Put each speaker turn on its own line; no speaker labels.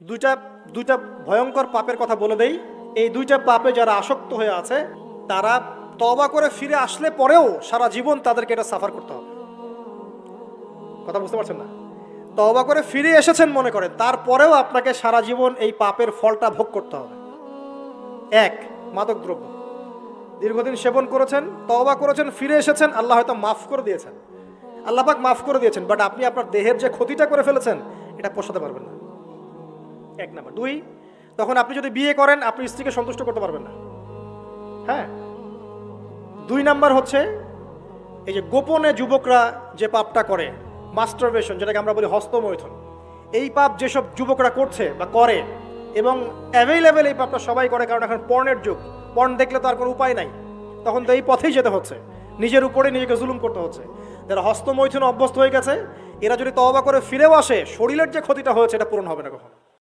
দুইটা দুইটা ভয়ঙ্কর পাপের কথা বলে দেই। এই দুইটা পাপে যারা আসক্ত হয়ে আছে তারা তওবা করে ফিরে আসলে পরেও সারা জীবন তাদেরকে এটা সাফার করতে হবে। কথা বুঝতে পারছেন না? তওবা করে ফিরে এসেছেন মনে করেন, তারপরেও আপনাকে সারা জীবন এই পাপের ফলটা ভোগ করতে হবে। এক, মাদকদ্রব্য দীর্ঘদিন সেবন করেছেন, তওবা করেছেন, ফিরে এসেছেন, আল্লাহ হয়তো মাফ করে দিয়েছেন, আল্লাহ পাক মাফ করে দিয়েছেন, বাট আপনি আপনার দেহের যে ক্ষতিটা করে ফেলেছেন এটা পোষাতে পারবেন না। এক নাম্বার। দুই, তখন আপনি যদি বিয়ে করেন আপনি স্ত্রীকে সন্তুষ্ট করতে পারবেন না। হ্যাঁ। দুই নাম্বার হচ্ছে এই যে গোপনে যুবকরা যে পাপটা করে, মাস্টারবেশন, যেটাকে আমরা বলি হস্তমৈথুন, এই পাপ যেসব যুবকরা করছে বা করে, এবং অ্যাভেলেবেল এই পাপটা সবাই করে, কারণ এখন পর্নের যুগ, পর্ন দেখলে তো আর কোনো উপায় নাই, তখন তো এই পথেই যেতে হচ্ছে, নিজের উপরে নিজেকে জুলুম করতে হচ্ছে। যারা হস্তমৈথুনে অভ্যস্ত হয়ে গেছে এরা যদি তওবা করে ফিরেও আসে, শরীরের যে ক্ষতিটা হয়েছে এটা পূরণ হবে না কখনো।